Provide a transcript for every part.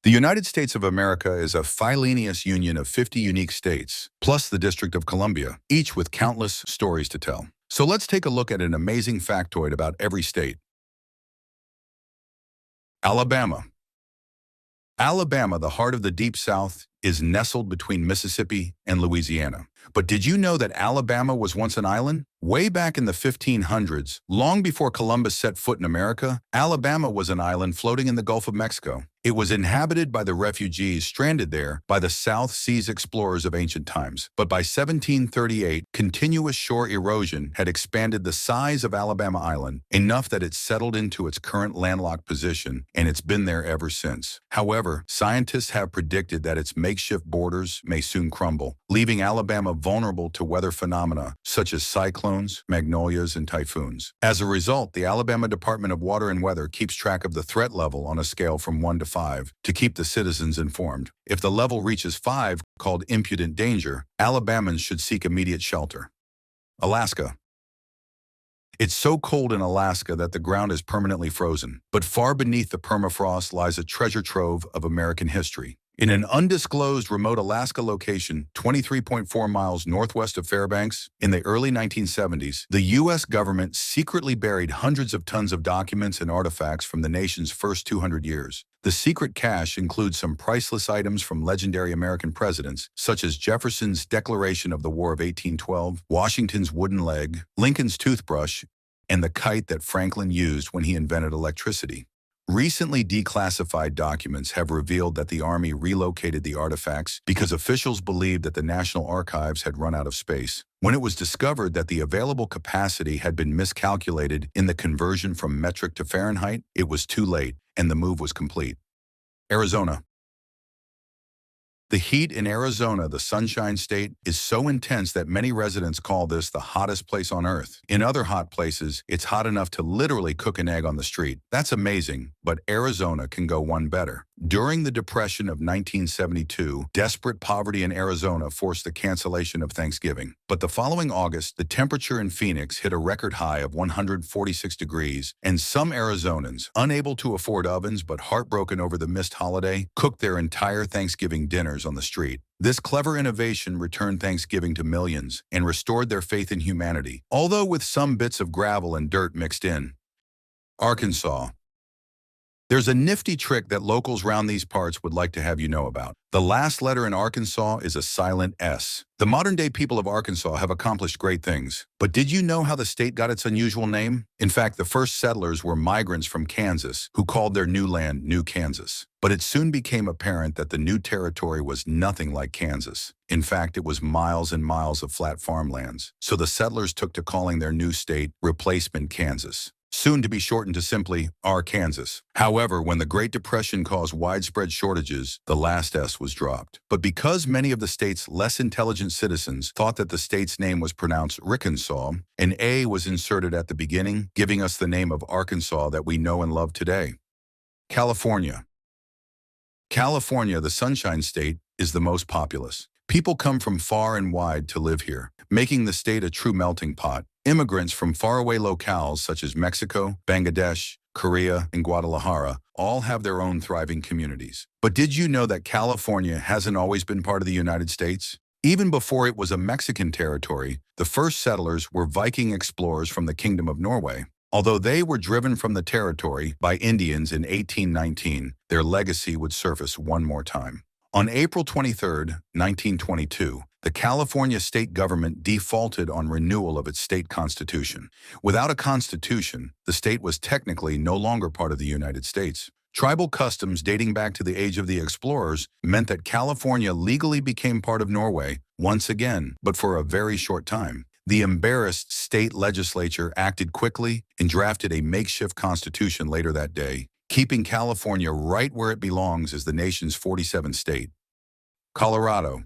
The United States of America is a phyleneous union of 50 unique states, plus the District of Columbia, each with countless stories to tell. So let's take a look at an amazing factoid about every state. Alabama. Alabama, the heart of the Deep South, is nestled between Mississippi and Louisiana. But did you know that Alabama was once an island? Way back in the 1500s, long before Columbus set foot in America, Alabama was an island floating in the Gulf of Mexico. It was inhabited by the refugees stranded there by the South Seas explorers of ancient times. But by 1738, continuous shore erosion had expanded the size of Alabama Island enough that it settled into its current landlocked position, and it's been there ever since. However, scientists have predicted that its makeshift borders may soon crumble, leaving Alabama vulnerable to weather phenomena such as cyclones, magnolias, and typhoons. As a result, the Alabama Department of Water and Weather keeps track of the threat level on a scale from 1 to 5 to keep the citizens informed. If the level reaches 5, called imminent danger, Alabamans should seek immediate shelter. Alaska. It's so cold in Alaska that the ground is permanently frozen, but far beneath the permafrost lies a treasure trove of American history. In an undisclosed remote Alaska location, 23.4 miles northwest of Fairbanks, in the early 1970s, the U.S. government secretly buried hundreds of tons of documents and artifacts from the nation's first 200 years. The secret cache includes some priceless items from legendary American presidents, such as Jefferson's Declaration of the War of 1812, Washington's wooden leg, Lincoln's toothbrush, and the kite that Franklin used when he invented electricity. Recently declassified documents have revealed that the Army relocated the artifacts because officials believed that the National Archives had run out of space. When it was discovered that the available capacity had been miscalculated in the conversion from metric to Fahrenheit, it was too late, and the move was complete. Arizona. The heat in Arizona, the Sunshine State, is so intense that many residents call this the hottest place on Earth. In other hot places, it's hot enough to literally cook an egg on the street. That's amazing, but Arizona can go one better. During the Depression of 1972, desperate poverty in Arizona forced the cancellation of Thanksgiving. But the following August, the temperature in Phoenix hit a record high of 146 degrees, and some Arizonans, unable to afford ovens but heartbroken over the missed holiday, cooked their entire Thanksgiving dinners on the street. This clever innovation returned Thanksgiving to millions and restored their faith in humanity, although with some bits of gravel and dirt mixed in. Arkansas. There's a nifty trick that locals round these parts would like to have you know about. The last letter in Arkansas is a silent S. The modern-day people of Arkansas have accomplished great things. But did you know how the state got its unusual name? In fact, the first settlers were migrants from Kansas who called their new land New Kansas. But it soon became apparent that the new territory was nothing like Kansas. In fact, it was miles and miles of flat farmlands. So the settlers took to calling their new state Replacement Kansas, soon to be shortened to simply Arkansas. However, when the Great Depression caused widespread shortages, the last S was dropped. But because many of the state's less intelligent citizens thought that the state's name was pronounced Rickensaw, an A was inserted at the beginning, giving us the name of Arkansas that we know and love today. California. California, the Sunshine State, is the most populous. People come from far and wide to live here, making the state a true melting pot. Immigrants from faraway locales such as Mexico, Bangladesh, Korea, and Guadalajara all have their own thriving communities. But did you know that California hasn't always been part of the United States? Even before it was a Mexican territory, the first settlers were Viking explorers from the Kingdom of Norway. Although they were driven from the territory by Indians in 1819, their legacy would surface one more time. On April 23, 1922, the California state government defaulted on renewal of its state constitution. Without a constitution, the state was technically no longer part of the United States. Tribal customs dating back to the age of the explorers meant that California legally became part of Norway once again, but for a very short time. The embarrassed state legislature acted quickly and drafted a makeshift constitution later that day, keeping California right where it belongs as the nation's 47th state. Colorado.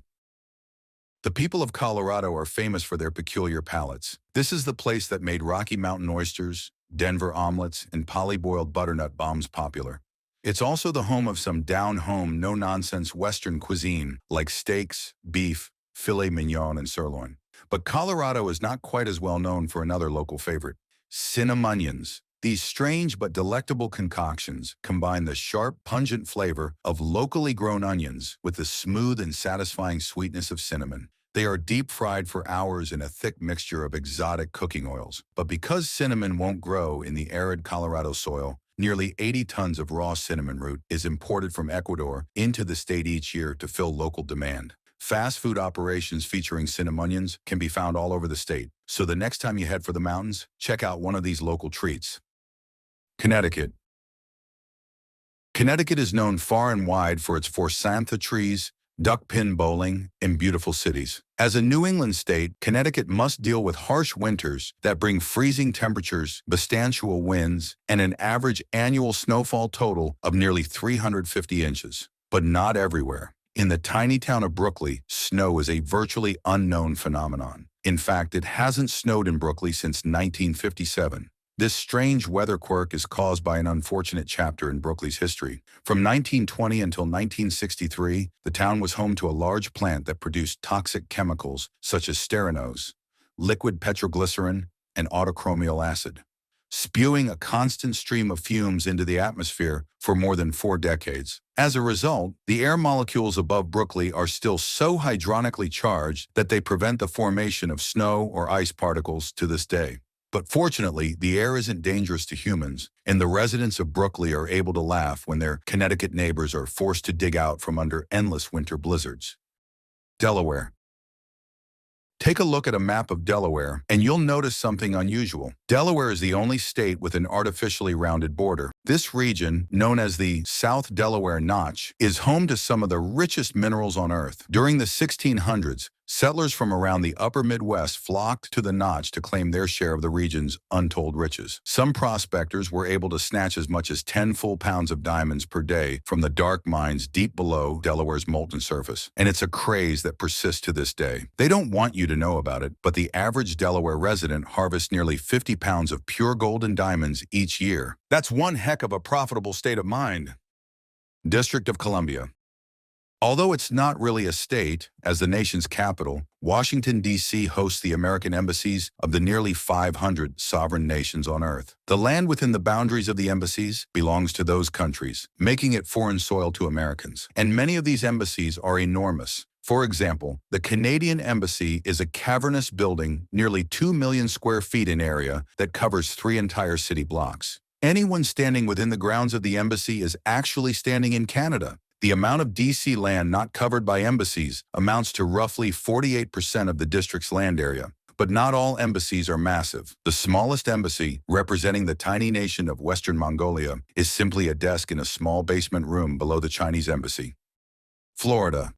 The people of Colorado are famous for their peculiar palates. This is the place that made Rocky Mountain oysters, Denver omelets, and poly-boiled butternut bombs popular. It's also the home of some down-home, no-nonsense Western cuisine like steaks, beef, filet mignon, and sirloin. But Colorado is not quite as well known for another local favorite, cinnamonions. These strange but delectable concoctions combine the sharp, pungent flavor of locally grown onions with the smooth and satisfying sweetness of cinnamon. They are deep fried for hours in a thick mixture of exotic cooking oils. But because cinnamon won't grow in the arid Colorado soil, nearly 80 tons of raw cinnamon root is imported from Ecuador into the state each year to fill local demand. Fast food operations featuring cinnamonians can be found all over the state, so the next time you head for the mountains, check out one of these local treats. Connecticut. Connecticut is known far and wide for its forsythia trees, duck-pin bowling, and beautiful cities. As a New England state, Connecticut must deal with harsh winters that bring freezing temperatures, substantial winds, and an average annual snowfall total of nearly 350 inches. But not everywhere. In the tiny town of Brooklyn, snow is a virtually unknown phenomenon. In fact, it hasn't snowed in Brooklyn since 1957. This strange weather quirk is caused by an unfortunate chapter in Brooklyn's history. From 1920 until 1963, the town was home to a large plant that produced toxic chemicals such as sterinose, liquid petroglycerin, and autochromial acid, spewing a constant stream of fumes into the atmosphere for more than 4 decades. As a result, the air molecules above Brooklyn are still so hydronically charged that they prevent the formation of snow or ice particles to this day. But fortunately, the air isn't dangerous to humans, and the residents of Brooklyn are able to laugh when their Connecticut neighbors are forced to dig out from under endless winter blizzards. Delaware. Take a look at a map of Delaware, and you'll notice something unusual. Delaware is the only state with an artificially rounded border. This region, known as the South Delaware Notch, is home to some of the richest minerals on Earth. During the 1600s, settlers from around the upper Midwest flocked to the Notch to claim their share of the region's untold riches. Some prospectors were able to snatch as much as 10 full pounds of diamonds per day from the dark mines deep below Delaware's molten surface. And it's a craze that persists to this day. They don't want you to know about it, but the average Delaware resident harvests nearly 50 pounds of pure gold and diamonds each year. That's one heck of a profitable state of mind. District of Columbia. Although it's not really a state, as the nation's capital, Washington, D.C. hosts the American embassies of the nearly 500 sovereign nations on Earth. The land within the boundaries of the embassies belongs to those countries, making it foreign soil to Americans. And many of these embassies are enormous. For example, the Canadian Embassy is a cavernous building nearly 2 million square feet in area that covers 3 entire city blocks. Anyone standing within the grounds of the embassy is actually standing in Canada. The amount of D.C. land not covered by embassies amounts to roughly 48% of the district's land area. But not all embassies are massive. The smallest embassy, representing the tiny nation of Western Mongolia, is simply a desk in a small basement room below the Chinese embassy. Florida.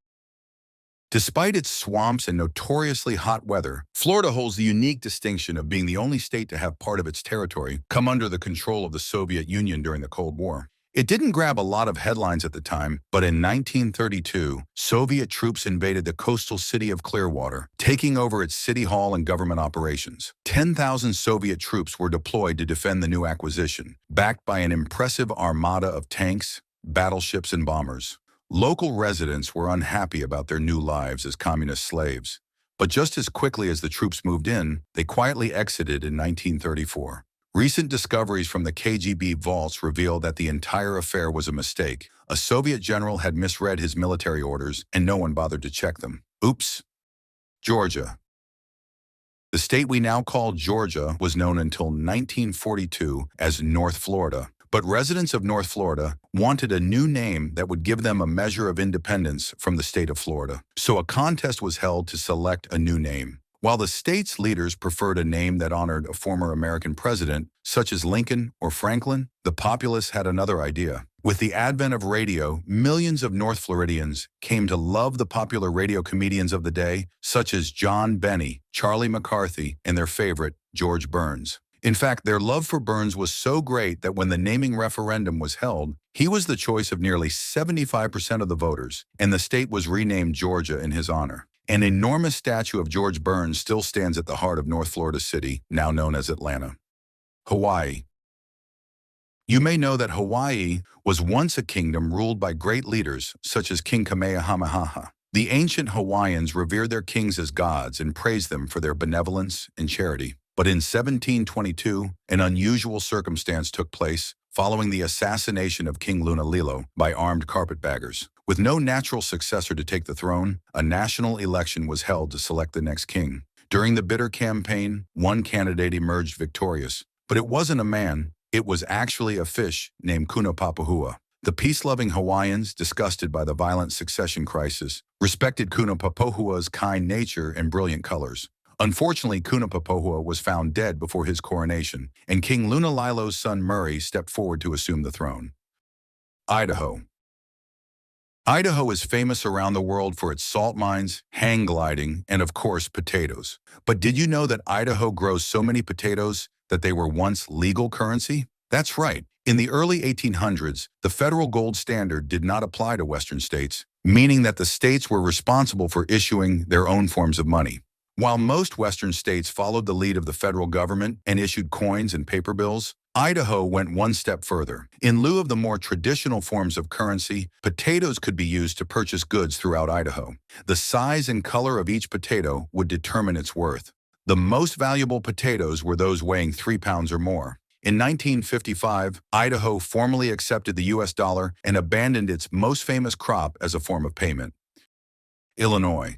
Despite its swamps and notoriously hot weather, Florida holds the unique distinction of being the only state to have part of its territory come under the control of the Soviet Union during the Cold War. It didn't grab a lot of headlines at the time, but in 1932, Soviet troops invaded the coastal city of Clearwater, taking over its city hall and government operations. 10,000 Soviet troops were deployed to defend the new acquisition, backed by an impressive armada of tanks, battleships, and bombers. Local residents were unhappy about their new lives as communist slaves, but just as quickly as the troops moved in, they quietly exited in 1934. Recent discoveries from the KGB vaults reveal that the entire affair was a mistake. A Soviet general had misread his military orders, and no one bothered to check them. Oops. Georgia. The state we now call Georgia was known until 1942 as North Florida. But residents of North Florida wanted a new name that would give them a measure of independence from the state of Florida. So a contest was held to select a new name. While the state's leaders preferred a name that honored a former American president, such as Lincoln or Franklin, the populace had another idea. With the advent of radio, millions of North Floridians came to love the popular radio comedians of the day, such as John Benny, Charlie McCarthy, and their favorite, George Burns. In fact, their love for Burns was so great that when the naming referendum was held, he was the choice of nearly 75% of the voters, and the state was renamed Georgia in his honor. An enormous statue of George Burns still stands at the heart of North Florida City, now known as Atlanta. Hawaii. You may know that Hawaii was once a kingdom ruled by great leaders such as King Kamehameha. The ancient Hawaiians revered their kings as gods and praised them for their benevolence and charity. But in 1722, an unusual circumstance took place following the assassination of King Lunalilo by armed carpetbaggers. With no natural successor to take the throne, a national election was held to select the next king. During the bitter campaign, one candidate emerged victorious. But it wasn't a man, it was actually a fish named Kunapapahua. The peace-loving Hawaiians, disgusted by the violent succession crisis, respected Kunapapahua's kind nature and brilliant colors. Unfortunately, Kunapapahoa was found dead before his coronation, and King Lunalilo's son Murray stepped forward to assume the throne. Idaho. Idaho is famous around the world for its salt mines, hang gliding, and of course, potatoes. But did you know that Idaho grows so many potatoes that they were once legal currency? That's right. In the early 1800s, the federal gold standard did not apply to Western states, meaning that the states were responsible for issuing their own forms of money. While most Western states followed the lead of the federal government and issued coins and paper bills, Idaho went one step further. In lieu of the more traditional forms of currency, potatoes could be used to purchase goods throughout Idaho. The size and color of each potato would determine its worth. The most valuable potatoes were those weighing 3 pounds or more. In 1955, Idaho formally accepted the U.S. dollar and abandoned its most famous crop as a form of payment. Illinois.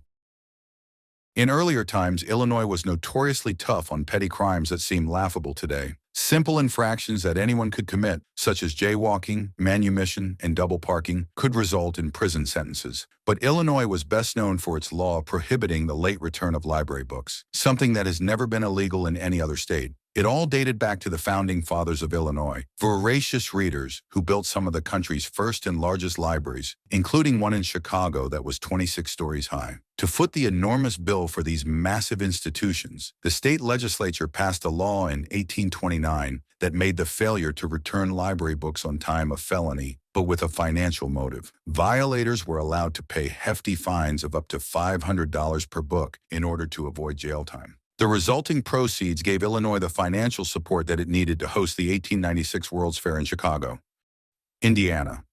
In earlier times, Illinois was notoriously tough on petty crimes that seem laughable today. Simple infractions that anyone could commit, such as jaywalking, manumission, and double parking, could result in prison sentences. But Illinois was best known for its law prohibiting the late return of library books, something that has never been illegal in any other state. It all dated back to the founding fathers of Illinois, voracious readers who built some of the country's first and largest libraries, including one in Chicago that was 26 stories high. To foot the enormous bill for these massive institutions, the state legislature passed a law in 1829 that made the failure to return library books on time a felony, but with a financial motive. Violators were allowed to pay hefty fines of up to $500 per book in order to avoid jail time. The resulting proceeds gave Illinois the financial support that it needed to host the 1896 World's Fair in Chicago. Indiana.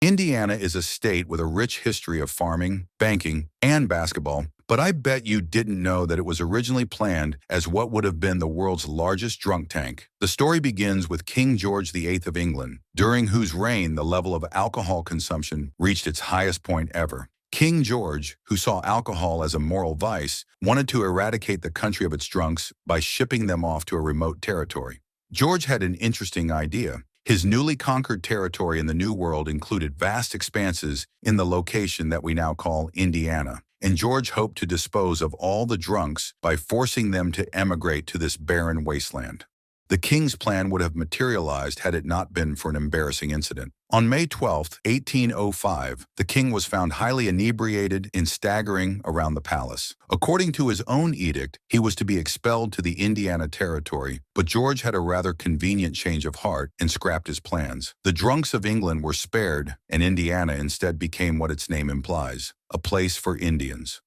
Indiana is a state with a rich history of farming, banking, and basketball, but I bet you didn't know that it was originally planned as what would have been the world's largest drunk tank. The story begins with King George VIII of England, during whose reign the level of alcohol consumption reached its highest point ever. King George, who saw alcohol as a moral vice, wanted to eradicate the country of its drunks by shipping them off to a remote territory. George had an interesting idea. His newly conquered territory in the New World included vast expanses in the location that we now call Indiana, and George hoped to dispose of all the drunks by forcing them to emigrate to this barren wasteland. The king's plan would have materialized had it not been for an embarrassing incident. On May 12, 1805, the king was found highly inebriated and staggering around the palace. According to his own edict, he was to be expelled to the Indiana Territory, but George had a rather convenient change of heart and scrapped his plans. The drunks of England were spared, and Indiana instead became what its name implies, a place for Indians.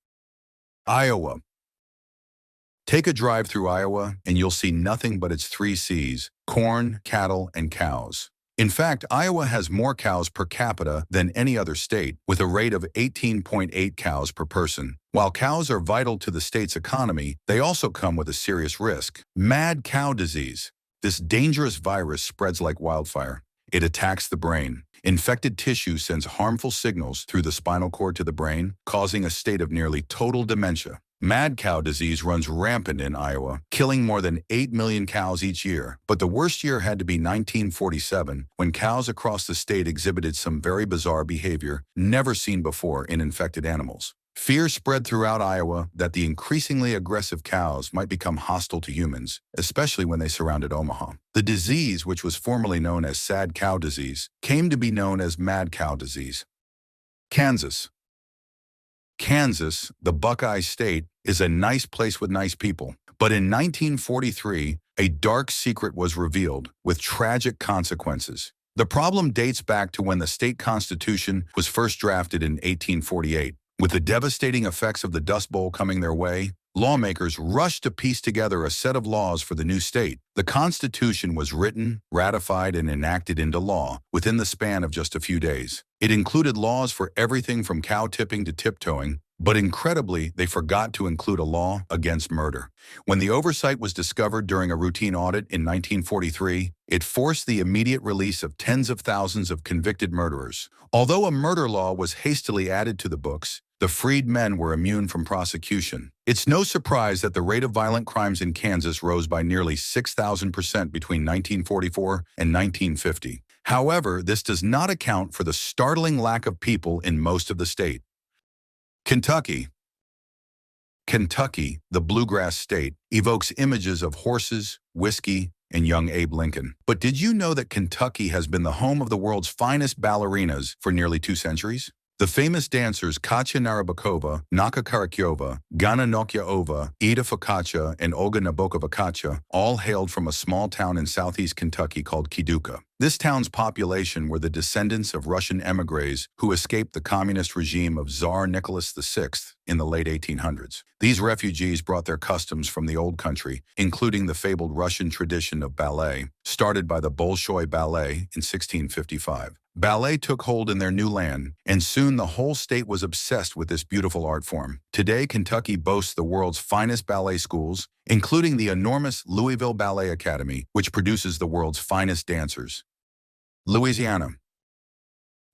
Iowa. Take a drive through Iowa, and you'll see nothing but its 3 C's: corn, cattle, and cows. In fact, Iowa has more cows per capita than any other state, with a rate of 18.8 cows per person. While cows are vital to the state's economy, they also come with a serious risk: mad cow disease. This dangerous virus spreads like wildfire. It attacks the brain. Infected tissue sends harmful signals through the spinal cord to the brain, causing a state of nearly total dementia. Mad cow disease runs rampant in Iowa, killing more than 8 million cows each year. But the worst year had to be 1947, when cows across the state exhibited some very bizarre behavior never seen before in infected animals. Fear spread throughout Iowa that the increasingly aggressive cows might become hostile to humans, especially when they surrounded Omaha. The disease, which was formerly known as sad cow disease, came to be known as mad cow disease. Kansas. Kansas, the Buckeye State, is a nice place with nice people. But in 1943, a dark secret was revealed, with tragic consequences. The problem dates back to when the state constitution was first drafted in 1848. With the devastating effects of the Dust Bowl coming their way, lawmakers rushed to piece together a set of laws for the new state. The Constitution was written, ratified, and enacted into law within the span of just a few days. It included laws for everything from cow tipping to tiptoeing, But incredibly, they forgot to include a law against murder. When the oversight was discovered during a routine audit in 1943, it forced the immediate release of tens of thousands of convicted murderers. Although a murder law was hastily added to the books, the freed men were immune from prosecution. It's no surprise that the rate of violent crimes in Kansas rose by nearly 6,000% between 1944 and 1950. However, this does not account for the startling lack of people in most of the state. Kentucky. Kentucky, the bluegrass state, evokes images of horses, whiskey, and young Abe Lincoln. But did you know that Kentucky has been the home of the world's finest ballerinas for nearly 2 centuries? The famous dancers Katya Narabakova, Naka Karakyova, Gana Nokyaova, Ida Fakacha, and Olga Nabokova all hailed from a small town in southeast Kentucky called Kiduka. This town's population were the descendants of Russian émigrés who escaped the communist regime of Tsar Nicholas VI in the late 1800s. These refugees brought their customs from the old country, including the fabled Russian tradition of ballet, started by the Bolshoi Ballet in 1655. Ballet took hold in their new land, and soon the whole state was obsessed with this beautiful art form. Today, Kentucky boasts the world's finest ballet schools, including the enormous Louisville Ballet Academy, which produces the world's finest dancers. Louisiana.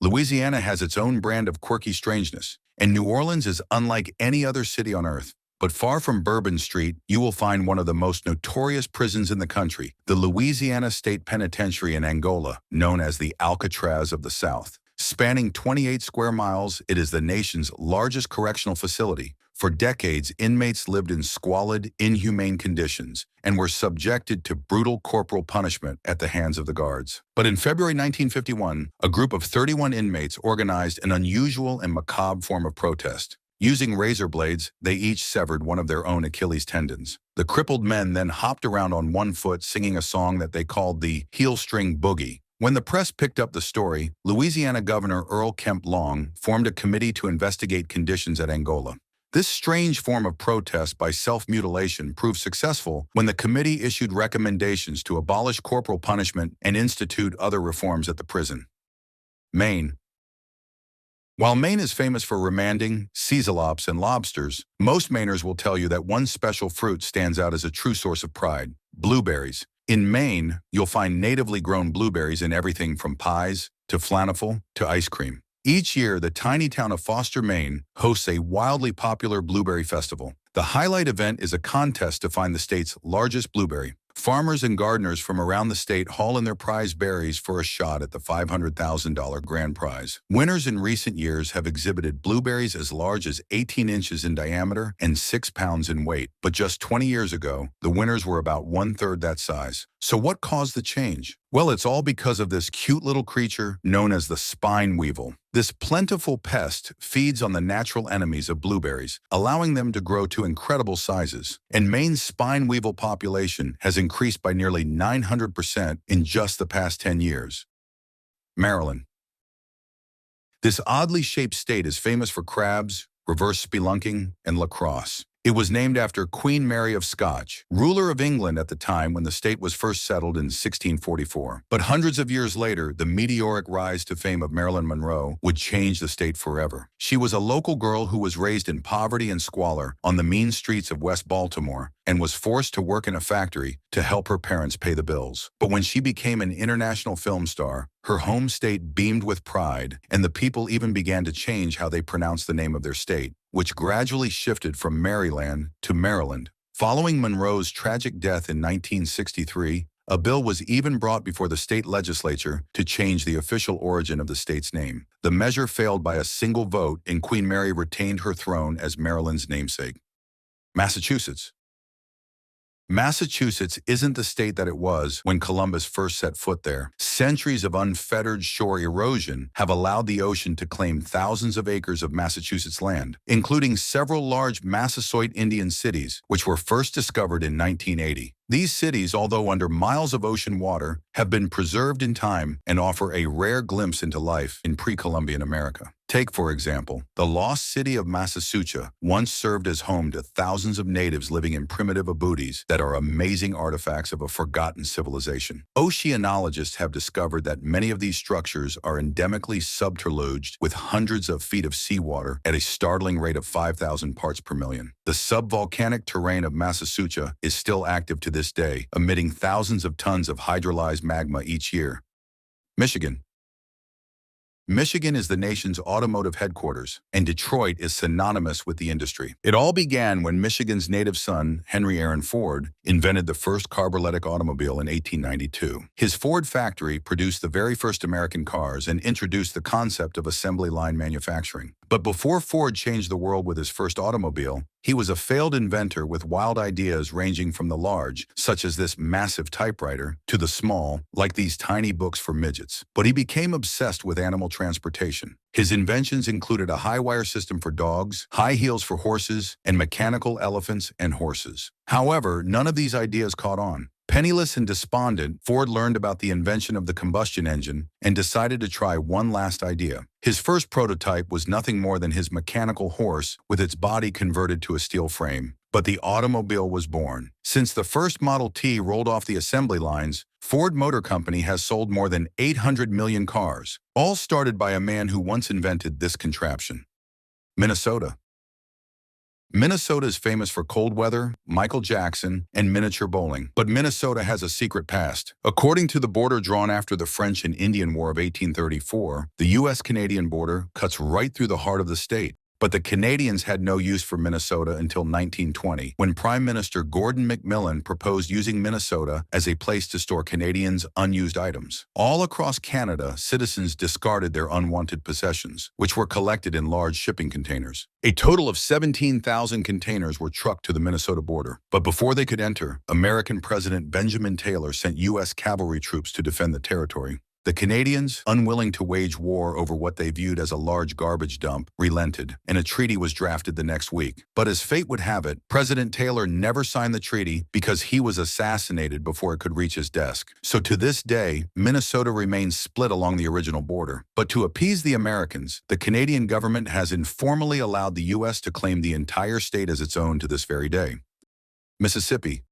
Louisiana has its own brand of quirky strangeness, and New Orleans is unlike any other city on earth. But far from Bourbon Street, you will find one of the most notorious prisons in the country, the Louisiana State Penitentiary in Angola, known as the Alcatraz of the South. Spanning 28 square miles, it is the nation's largest correctional facility. For decades, inmates lived in squalid, inhumane conditions and were subjected to brutal corporal punishment at the hands of the guards. But in February 1951, a group of 31 inmates organized an unusual and macabre form of protest. Using razor blades, they each severed one of their own Achilles tendons. The crippled men then hopped around on one foot singing a song that they called the Heel String Boogie. When the press picked up the story, Louisiana Governor Earl Kemp Long formed a committee to investigate conditions at Angola. This strange form of protest by self-mutilation proved successful when the committee issued recommendations to abolish corporal punishment and institute other reforms at the prison. Maine. While Maine is famous for remanding, sisalops, and lobsters, most Mainers will tell you that one special fruit stands out as a true source of pride: blueberries. In Maine, you'll find natively grown blueberries in everything from pies to flanafel to ice cream. Each year, the tiny town of Foster, Maine, hosts a wildly popular blueberry festival. The highlight event is a contest to find the state's largest blueberry. Farmers and gardeners from around the state haul in their prize berries for a shot at the $500,000 grand prize. Winners in recent years have exhibited blueberries as large as 18 inches in diameter and 6 pounds in weight. But just 20 years ago, the winners were about 1/3 that size. So what caused the change? Well, it's all because of this cute little creature known as the spine weevil. This plentiful pest feeds on the natural enemies of blueberries, allowing them to grow to incredible sizes. And Maine's spine weevil population has increased by nearly 900% in just the past 10 years. Maryland. This oddly shaped state is famous for crabs, reverse spelunking, and lacrosse. It was named after Queen Mary of Scotch, ruler of England at the time when the state was first settled in 1644. But hundreds of years later, the meteoric rise to fame of Marilyn Monroe would change the state forever. She was a local girl who was raised in poverty and squalor on the mean streets of West Baltimore and was forced to work in a factory to help her parents pay the bills. But when she became an international film star, her home state beamed with pride, and the people even began to change how they pronounced the name of their state, which gradually shifted from Maryland to Maryland. Following Monroe's tragic death in 1963, a bill was even brought before the state legislature to change the official origin of the state's name. The measure failed by a single vote, and Queen Mary retained her throne as Maryland's namesake. Massachusetts. Massachusetts isn't the state that it was when Columbus first set foot there. Centuries of unfettered shore erosion have allowed the ocean to claim thousands of acres of Massachusetts land, including several large Massasoit Indian cities, which were first discovered in 1980. These cities, although under miles of ocean water, have been preserved in time and offer a rare glimpse into life in pre-Columbian America. Take, for example, the lost city of Massachusetts once served as home to thousands of natives living in primitive abutis that are amazing artifacts of a forgotten civilization. Oceanologists have discovered that many of these structures are endemically subterfuged with hundreds of feet of seawater at a startling rate of 5,000 parts per million. The subvolcanic terrain of Massachusetts is still active to this day, emitting thousands of tons of hydrolyzed magma each year. Michigan. Michigan is the nation's automotive headquarters, and Detroit is synonymous with the industry. It all began when Michigan's native son, Henry Aaron Ford, invented the first carburetic automobile in 1892. His Ford factory produced the very first American cars and introduced the concept of assembly line manufacturing. But before Ford changed the world with his first automobile, he was a failed inventor with wild ideas ranging from the large, such as this massive typewriter, to the small, like these tiny books for midgets. But he became obsessed with animal transportation. His inventions included a high-wire system for dogs, high heels for horses, and mechanical elephants and horses. However, none of these ideas caught on. Penniless and despondent, Ford learned about the invention of the combustion engine and decided to try one last idea. His first prototype was nothing more than his mechanical horse with its body converted to a steel frame. But the automobile was born. Since the first Model T rolled off the assembly lines, Ford Motor Company has sold more than 800 million cars, all started by a man who once invented this contraption. Minnesota. Minnesota is famous for cold weather, Michael Jackson, and miniature bowling. But Minnesota has a secret past. According to the border drawn after the French and Indian War of 1834, the U.S.-Canadian border cuts right through the heart of the state. But the Canadians had no use for Minnesota until 1920, when Prime Minister Gordon MacMillan proposed using Minnesota as a place to store Canadians' unused items. All across Canada, citizens discarded their unwanted possessions, which were collected in large shipping containers. A total of 17,000 containers were trucked to the Minnesota border. But before they could enter, American President Benjamin Taylor sent U.S. cavalry troops to defend the territory. The Canadians, unwilling to wage war over what they viewed as a large garbage dump, relented, and a treaty was drafted the next week. But as fate would have it, President Taylor never signed the treaty because he was assassinated before it could reach his desk. So to this day, Minnesota remains split along the original border. But to appease the Americans, the Canadian government has informally allowed the U.S. to claim the entire state as its own to this very day. Mississippi.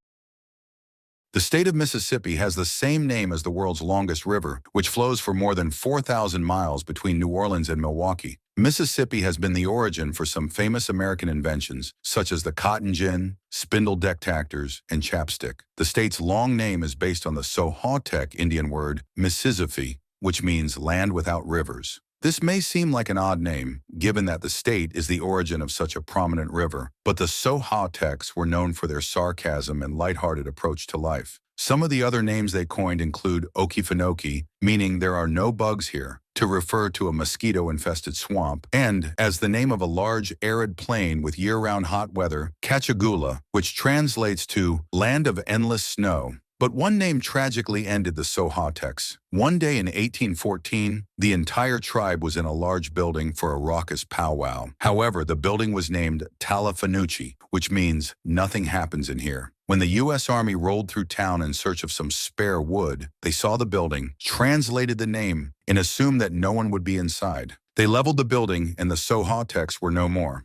The state of Mississippi has the same name as the world's longest river, which flows for more than 4,000 miles between New Orleans and Milwaukee. Mississippi has been the origin for some famous American inventions, such as the cotton gin, spindle deck tractors, and chapstick. The state's long name is based on the Saugatuck Indian word Mississippi, which means land without rivers. This may seem like an odd name, given that the state is the origin of such a prominent river, but the Saugatucks were known for their sarcasm and lighthearted approach to life. Some of the other names they coined include Okefenokee, meaning there are no bugs here, to refer to a mosquito-infested swamp, and, as the name of a large arid plain with year-round hot weather, Cachagula, which translates to land of endless snow. But one name tragically ended the Saugatucks. One day in 1814, the entire tribe was in a large building for a raucous powwow. However, the building was named Talafanuchi, which means nothing happens in here. When the U.S. Army rolled through town in search of some spare wood, they saw the building, translated the name, and assumed that no one would be inside. They leveled the building, and the Saugatucks were no more.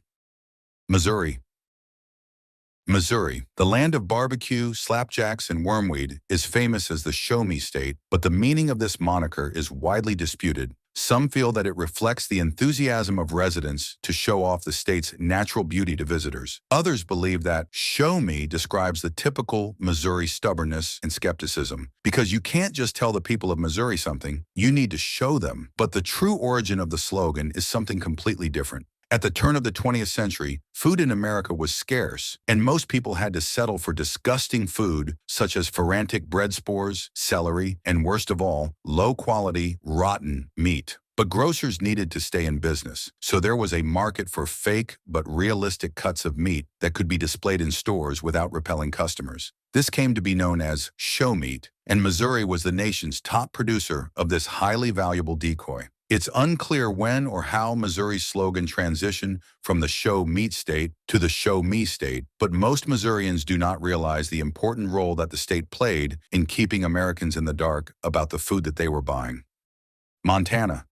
Missouri. Missouri, the land of barbecue, slapjacks, and wormweed, is famous as the Show Me State, but the meaning of this moniker is widely disputed. Some feel that it reflects the enthusiasm of residents to show off the state's natural beauty to visitors. Others believe that Show Me describes the typical Missouri stubbornness and skepticism, because you can't just tell the people of Missouri something, you need to show them. But the true origin of the slogan is something completely different. At the turn of the 20th century, food in America was scarce, and most people had to settle for disgusting food such as frantic bread spores, celery, and worst of all, low-quality, rotten meat. But grocers needed to stay in business, so there was a market for fake but realistic cuts of meat that could be displayed in stores without repelling customers. This came to be known as show meat, and Missouri was the nation's top producer of this highly valuable decoy. It's unclear when or how Missouri's slogan transitioned from the show meat state to the show me state, but most Missourians do not realize the important role that the state played in keeping Americans in the dark about the food that they were buying. Montana.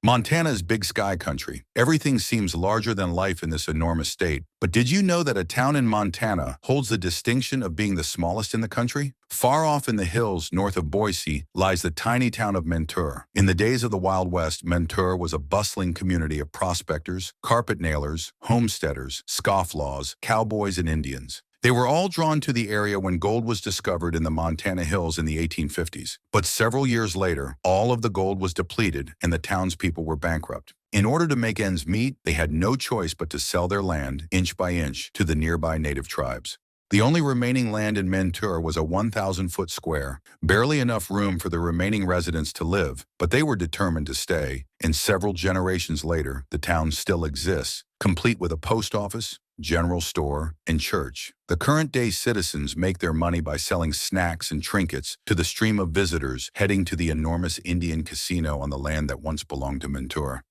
Montana is big sky country. Everything seems larger than life in this enormous state. But did you know that a town in Montana holds the distinction of being the smallest in the country? Far off in the hills north of Boise lies the tiny town of Mentor. In the days of the Wild West, Mentor was a bustling community of prospectors, carpet nailers, homesteaders, scofflaws, cowboys, and Indians. They were all drawn to the area when gold was discovered in the Montana hills in the 1850s. But several years later, all of the gold was depleted and the townspeople were bankrupt. In order to make ends meet, they had no choice but to sell their land, inch by inch, to the nearby native tribes. The only remaining land in Mentor was a 1,000-foot square, barely enough room for the remaining residents to live, but they were determined to stay, and several generations later, the town still exists, complete with a post office, general store, and church. The current-day citizens make their money by selling snacks and trinkets to the stream of visitors heading to the enormous Indian casino on the land that once belonged to Mentor.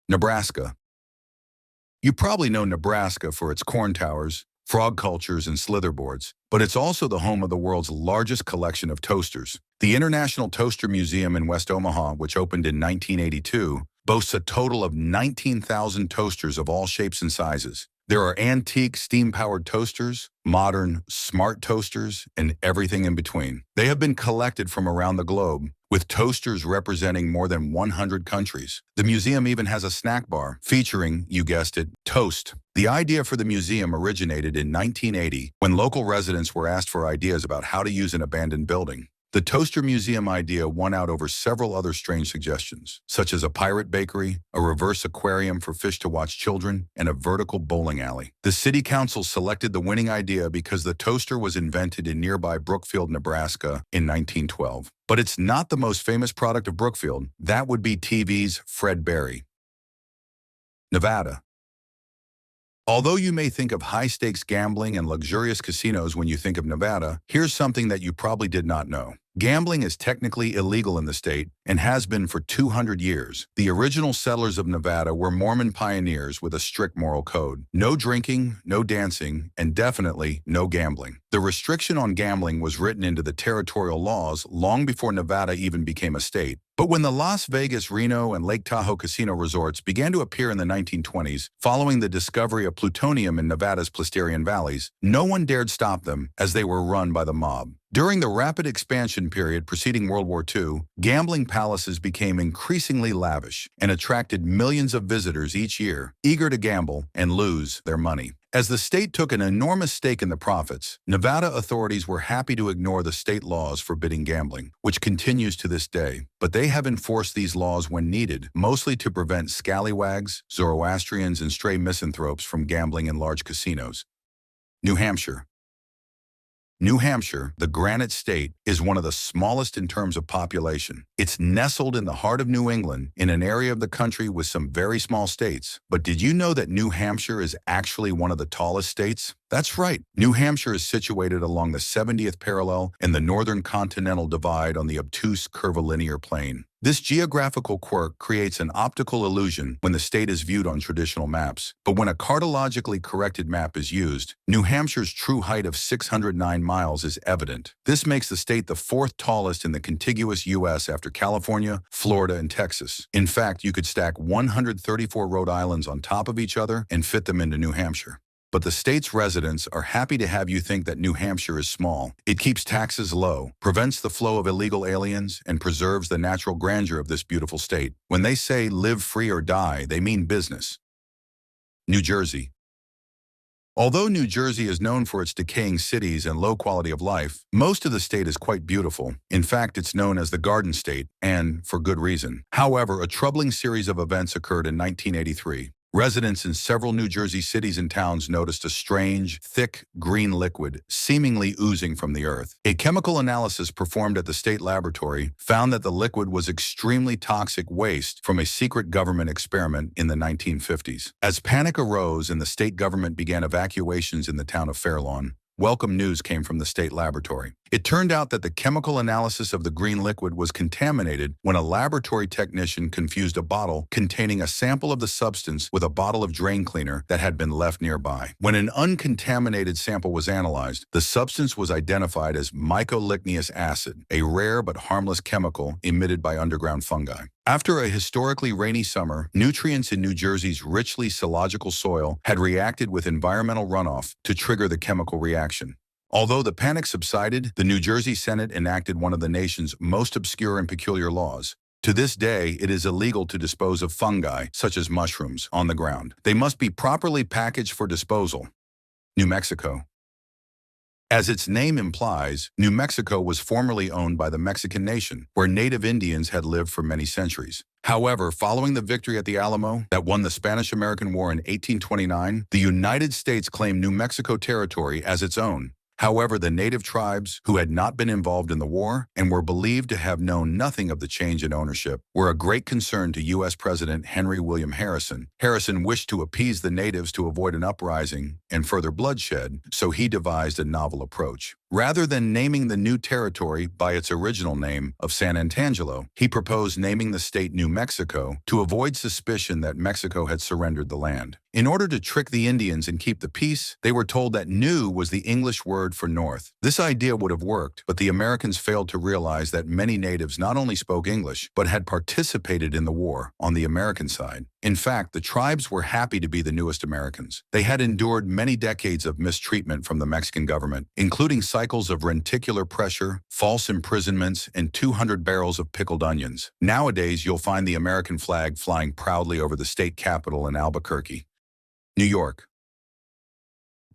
Nebraska. You probably know Nebraska for its corn towers, frog cultures, and slitherboards, but it's also the home of the world's largest collection of toasters. The International Toaster Museum in West Omaha, which opened in 1982, boasts a total of 19,000 toasters of all shapes and sizes. There are antique steam-powered toasters, modern smart toasters, and everything in between. They have been collected from around the globe, with toasters representing more than 100 countries. The museum even has a snack bar featuring, you guessed it, toast. The idea for the museum originated in 1980 when local residents were asked for ideas about how to use an abandoned building. The Toaster Museum idea won out over several other strange suggestions, such as a pirate bakery, a reverse aquarium for fish to watch children, and a vertical bowling alley. The city council selected the winning idea because the toaster was invented in nearby Brookfield, Nebraska in 1912. But it's not the most famous product of Brookfield. That would be TV's Fred Berry. Nevada. Although you may think of high-stakes gambling and luxurious casinos when you think of Nevada, here's something that you probably did not know. Gambling is technically illegal in the state and has been for 200 years. The original settlers of Nevada were Mormon pioneers with a strict moral code. No drinking, no dancing, and definitely no gambling. The restriction on gambling was written into the territorial laws long before Nevada even became a state. But when the Las Vegas, Reno, and Lake Tahoe casino resorts began to appear in the 1920s, following the discovery of plutonium in Nevada's Plasterian valleys, no one dared stop them as they were run by the mob. During the rapid expansion period preceding World War II, gambling palaces became increasingly lavish and attracted millions of visitors each year, eager to gamble and lose their money. As the state took an enormous stake in the profits, Nevada authorities were happy to ignore the state laws forbidding gambling, which continues to this day. But they have enforced these laws when needed, mostly to prevent scallywags, Zoroastrians, and stray misanthropes from gambling in large casinos. New Hampshire. New Hampshire, the Granite State, is one of the smallest in terms of population. It's nestled in the heart of New England, in an area of the country with some very small states. But did you know that New Hampshire is actually one of the tallest states? That's right. New Hampshire is situated along the 70th parallel and the Northern Continental Divide on the obtuse curvilinear plane. This geographical quirk creates an optical illusion when the state is viewed on traditional maps. But when a cartologically corrected map is used, New Hampshire's true height of 609 miles is evident. This makes the state the fourth tallest in the contiguous U.S. after California, Florida, and Texas. In fact, you could stack 134 Rhode Islands on top of each other and fit them into New Hampshire. But the state's residents are happy to have you think that New Hampshire is small. It keeps taxes low, prevents the flow of illegal aliens, and preserves the natural grandeur of this beautiful state. When they say live free or die, they mean business. New Jersey. Although New Jersey is known for its decaying cities and low quality of life, most of the state is quite beautiful. In fact, it's known as the Garden State, and for good reason. However, a troubling series of events occurred in 1983. Residents in several New Jersey cities and towns noticed a strange, thick, green liquid seemingly oozing from the earth. A chemical analysis performed at the state laboratory found that the liquid was extremely toxic waste from a secret government experiment in the 1950s. As panic arose and the state government began evacuations in the town of Fairlawn, welcome news came from the state laboratory. It turned out that the chemical analysis of the green liquid was contaminated when a laboratory technician confused a bottle containing a sample of the substance with a bottle of drain cleaner that had been left nearby. When an uncontaminated sample was analyzed, the substance was identified as mycoligneous acid, a rare but harmless chemical emitted by underground fungi. After a historically rainy summer, nutrients in New Jersey's richly sillogical soil had reacted with environmental runoff to trigger the chemical reaction. Although the panic subsided, the New Jersey Senate enacted one of the nation's most obscure and peculiar laws. To this day, it is illegal to dispose of fungi, such as mushrooms, on the ground. They must be properly packaged for disposal. New Mexico. As its name implies, New Mexico was formerly owned by the Mexican nation, where native Indians had lived for many centuries. However, following the victory at the Alamo that won the Spanish-American War in 1829, the United States claimed New Mexico territory as its own. However, the native tribes, who had not been involved in the war and were believed to have known nothing of the change in ownership, were a great concern to U.S. President Henry William Harrison. Harrison wished to appease the natives to avoid an uprising and further bloodshed, so he devised a novel approach. Rather than naming the new territory by its original name of San Antangelo, he proposed naming the state New Mexico to avoid suspicion that Mexico had surrendered the land. In order to trick the Indians and keep the peace, they were told that New was the English word for north. This idea would have worked, but the Americans failed to realize that many natives not only spoke English, but had participated in the war on the American side. In fact, the tribes were happy to be the newest Americans. They had endured many decades of mistreatment from the Mexican government, including cycles of renticular pressure, false imprisonments, and 200 barrels of pickled onions. Nowadays, you'll find the American flag flying proudly over the state capitol in Albuquerque. New York.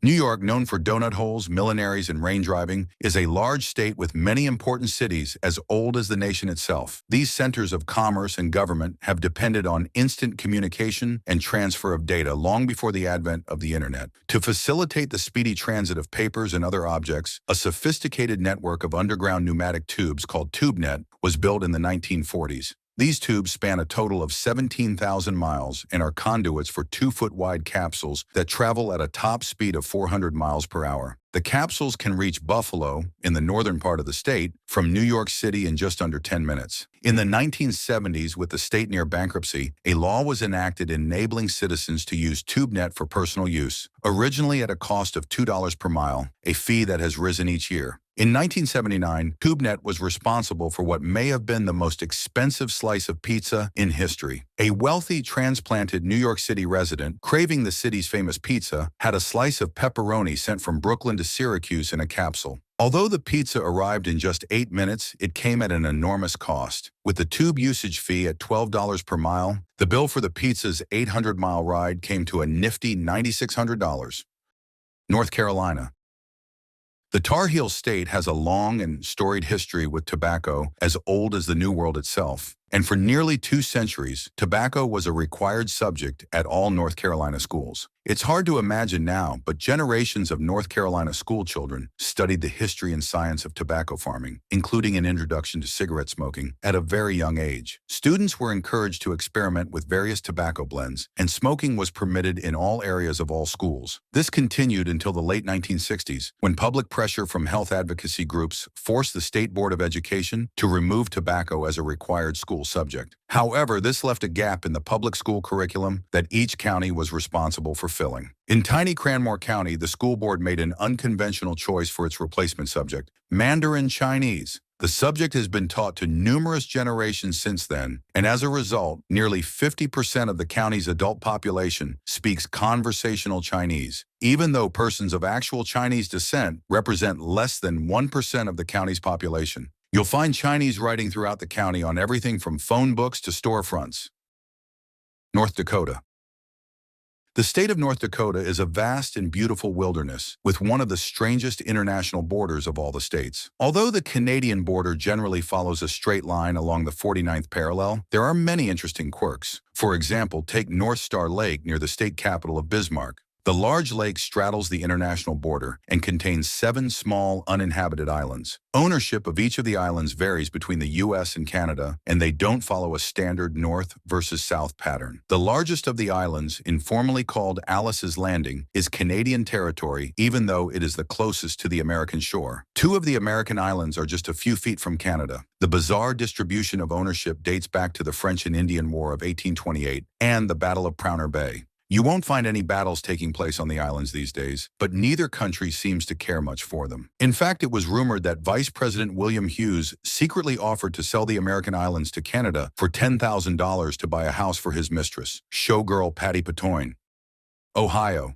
New York, known for donut holes, millineries, and rain driving, is a large state with many important cities as old as the nation itself. These centers of commerce and government have depended on instant communication and transfer of data long before the advent of the internet. To facilitate the speedy transit of papers and other objects, a sophisticated network of underground pneumatic tubes called TubeNet was built in the 1940s. These tubes span a total of 17,000 miles and are conduits for 2-foot-wide capsules that travel at a top speed of 400 miles per hour. The capsules can reach Buffalo, in the northern part of the state, from New York City in just under 10 minutes. In the 1970s, with the state near bankruptcy, a law was enacted enabling citizens to use TubeNet for personal use, originally at a cost of $2 per mile, a fee that has risen each year. In 1979, TubeNet was responsible for what may have been the most expensive slice of pizza in history. A wealthy, transplanted New York City resident, craving the city's famous pizza, had a slice of pepperoni sent from Brooklyn to Syracuse in a capsule. Although the pizza arrived in just 8 minutes, it came at an enormous cost. With the tube usage fee at $12 per mile, the bill for the pizza's 800-mile ride came to a nifty $9,600. North Carolina. The Tar Heel State has a long and storied history with tobacco as old as the New World itself. And for nearly 2 centuries, tobacco was a required subject at all North Carolina schools. It's hard to imagine now, but generations of North Carolina school children studied the history and science of tobacco farming, including an introduction to cigarette smoking at a very young age. Students were encouraged to experiment with various tobacco blends, and smoking was permitted in all areas of all schools. This continued until the late 1960s, when public pressure from health advocacy groups forced the State Board of Education to remove tobacco as a required school subject. However, this left a gap in the public school curriculum that each county was responsible for filling. In tiny Cranmore County, the school board made an unconventional choice for its replacement subject, Mandarin Chinese. The subject has been taught to numerous generations since then, and as a result, nearly 50% of the county's adult population speaks conversational Chinese, even though persons of actual Chinese descent represent less than 1% of the county's population. You'll find Chinese writing throughout the county on everything from phone books to storefronts. North Dakota. The state of North Dakota is a vast and beautiful wilderness with one of the strangest international borders of all the states. Although the Canadian border generally follows a straight line along the 49th parallel, there are many interesting quirks. For example, take North Star Lake near the state capital of Bismarck. The large lake straddles the international border and contains 7 small, uninhabited islands. Ownership of each of the islands varies between the U.S. and Canada, and they don't follow a standard north versus south pattern. The largest of the islands, informally called Alice's Landing, is Canadian territory, even though it is the closest to the American shore. 2 of the American islands are just a few feet from Canada. The bizarre distribution of ownership dates back to the French and Indian War of 1828 and the Battle of Prowner Bay. You won't find any battles taking place on the islands these days, but neither country seems to care much for them. In fact, it was rumored that Vice President William Hughes secretly offered to sell the American islands to Canada for $10,000 to buy a house for his mistress, showgirl Patty Patoyne. Ohio.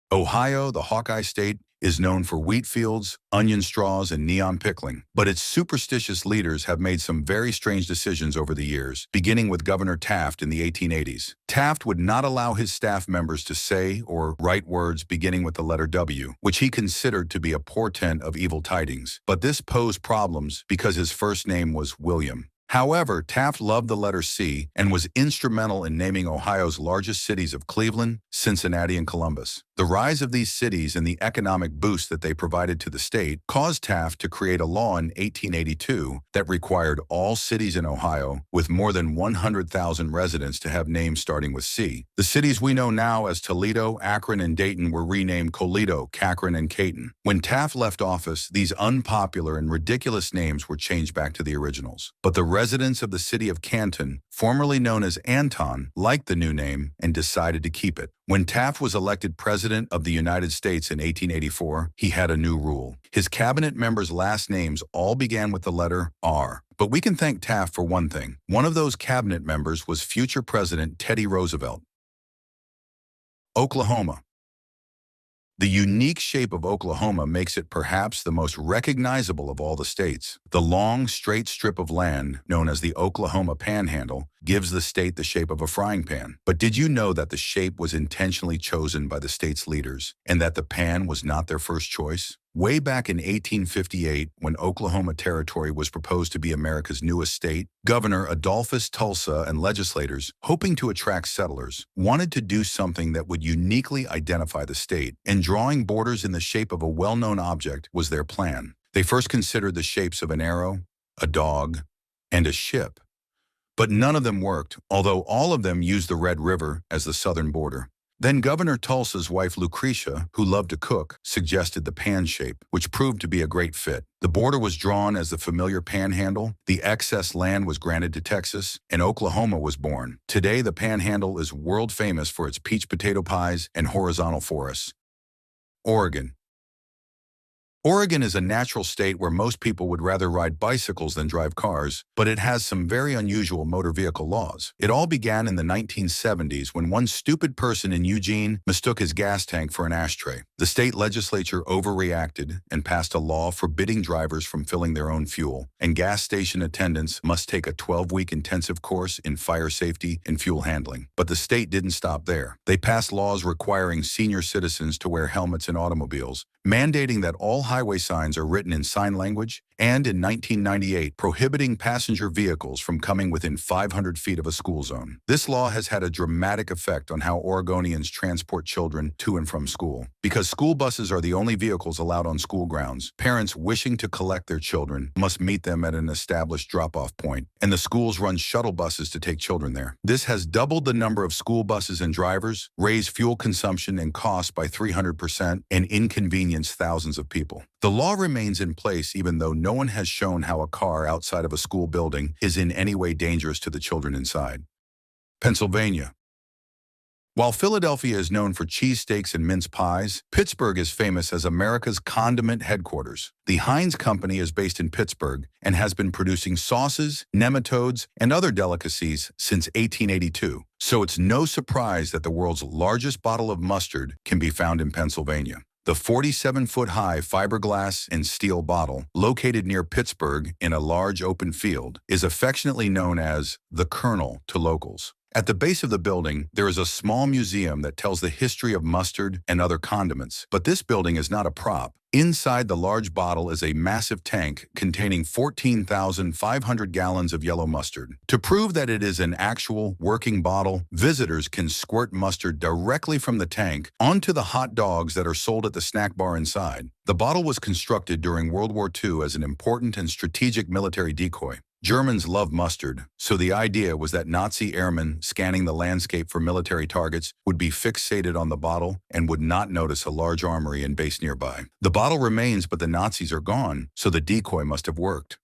Ohio, the Hawkeye state, is known for wheat fields, onion straws, and neon pickling. But its superstitious leaders have made some very strange decisions over the years, beginning with Governor Taft in the 1880s. Taft would not allow his staff members to say or write words beginning with the letter W, which he considered to be a portent of evil tidings. But this posed problems because his first name was William. However, Taft loved the letter C and was instrumental in naming Ohio's largest cities of Cleveland, Cincinnati, and Columbus. The rise of these cities and the economic boost that they provided to the state caused Taft to create a law in 1882 that required all cities in Ohio with more than 100,000 residents to have names starting with C. The cities we know now as Toledo, Akron, and Dayton were renamed Coleto, Cakron, and Caton. When Taft left office, these unpopular and ridiculous names were changed back to the originals. But the residents of the city of Canton, formerly known as Anton, liked the new name and decided to keep it. When Taft was elected President of the United States in 1884, he had a new rule. His cabinet members' last names all began with the letter R. But we can thank Taft for one thing. One of those cabinet members was future President Teddy Roosevelt. Oklahoma. The unique shape of Oklahoma makes it perhaps the most recognizable of all the states. The long, straight strip of land, known as the Oklahoma Panhandle, gives the state the shape of a frying pan. But did you know that the shape was intentionally chosen by the state's leaders, and that the pan was not their first choice? Way back in 1858, when Oklahoma Territory was proposed to be America's newest state, Governor Adolphus Tulsa and legislators, hoping to attract settlers, wanted to do something that would uniquely identify the state, and drawing borders in the shape of a well-known object was their plan. They first considered the shapes of an arrow, a dog, and a ship. But none of them worked, although all of them used the Red River as the southern border. Then Governor Tulsa's wife Lucretia, who loved to cook, suggested the pan shape, which proved to be a great fit. The border was drawn as the familiar panhandle, the excess land was granted to Texas, and Oklahoma was born. Today, the panhandle is world famous for its peach potato pies and horizontal forests. Oregon. Oregon is a natural state where most people would rather ride bicycles than drive cars, but it has some very unusual motor vehicle laws. It all began in the 1970s when one stupid person in Eugene mistook his gas tank for an ashtray. The state legislature overreacted and passed a law forbidding drivers from filling their own fuel, and gas station attendants must take a 12-week intensive course in fire safety and fuel handling. But the state didn't stop there. They passed laws requiring senior citizens to wear helmets in automobiles, mandating that all highway signs are written in sign language, and in 1998, prohibiting passenger vehicles from coming within 500 feet of a school zone. This law has had a dramatic effect on how Oregonians transport children to and from school. Because school buses are the only vehicles allowed on school grounds, parents wishing to collect their children must meet them at an established drop-off point, and the schools run shuttle buses to take children there. This has doubled the number of school buses and drivers, raised fuel consumption and costs by 300%, and inconvenienced thousands of people. The law remains in place even though no one has shown how a car outside of a school building is in any way dangerous to the children inside. Pennsylvania. While Philadelphia is known for cheesesteaks and mince pies, Pittsburgh is famous as America's condiment headquarters. The Heinz Company is based in Pittsburgh and has been producing sauces, nematodes, and other delicacies since 1882. So it's no surprise that the world's largest bottle of mustard can be found in Pennsylvania. The 47-foot-high fiberglass and steel bottle, located near Pittsburgh in a large open field, is affectionately known as the Colonel to locals. At the base of the building, there is a small museum that tells the history of mustard and other condiments, but this building is not a prop. Inside the large bottle is a massive tank containing 14,500 gallons of yellow mustard. To prove that it is an actual working bottle, visitors can squirt mustard directly from the tank onto the hot dogs that are sold at the snack bar inside. The bottle was constructed during World War II as an important and strategic military decoy. Germans love mustard, so the idea was that Nazi airmen scanning the landscape for military targets would be fixated on the bottle and would not notice a large armory and base nearby. The bottle remains, but the Nazis are gone, so the decoy must have worked.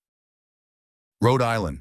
Rhode Island.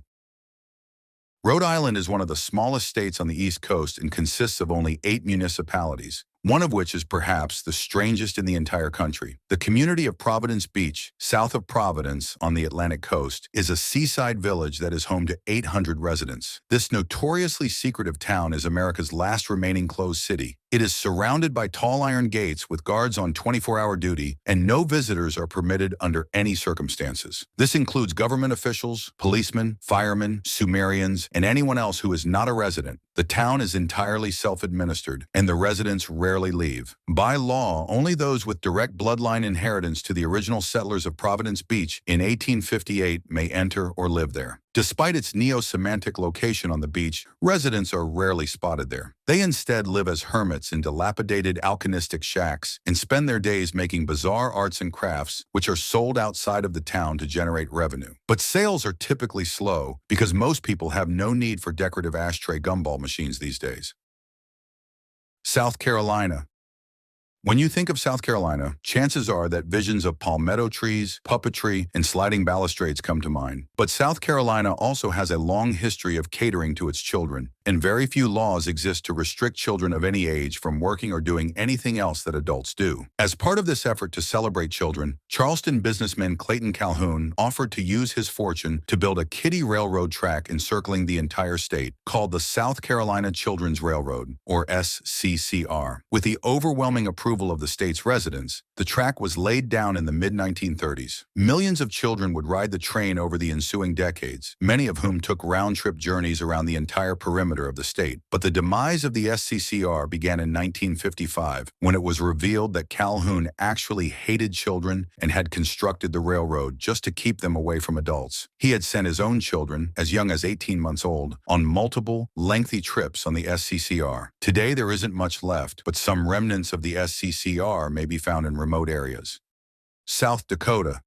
Rhode Island is one of the smallest states on the East Coast and consists of only 8 municipalities, one of which is perhaps the strangest in the entire country. The community of Providence Beach, south of Providence on the Atlantic coast, is a seaside village that is home to 800 residents. This notoriously secretive town is America's last remaining closed city. It is surrounded by tall iron gates with guards on 24-hour duty, and no visitors are permitted under any circumstances. This includes government officials, policemen, firemen, Sumerians, and anyone else who is not a resident. The town is entirely self-administered, and the residents rarely leave. By law, only those with direct bloodline inheritance to the original settlers of Providence Beach in 1858 may enter or live there. Despite its neo-Semantic location on the beach, residents are rarely spotted there. They instead live as hermits in dilapidated alchemistic shacks and spend their days making bizarre arts and crafts which are sold outside of the town to generate revenue. But sales are typically slow because most people have no need for decorative ashtray gumball machines these days. South Carolina. When you think of South Carolina, chances are that visions of palmetto trees, puppetry, and sliding balustrades come to mind. But South Carolina also has a long history of catering to its children, and very few laws exist to restrict children of any age from working or doing anything else that adults do. As part of this effort to celebrate children, Charleston businessman Clayton Calhoun offered to use his fortune to build a kiddie railroad track encircling the entire state, called the South Carolina Children's Railroad, or SCCR. With the overwhelming approval of the state's residents, the track was laid down in the mid-1930s. Millions of children would ride the train over the ensuing decades, many of whom took round-trip journeys around the entire perimeter of the state. But the demise of the SCCR began in 1955, when it was revealed that Calhoun actually hated children and had constructed the railroad just to keep them away from adults. He had sent his own children, as young as 18 months old, on multiple, lengthy trips on the SCCR. Today there isn't much left, but some remnants of the SCCR may be found in remote areas. South Dakota.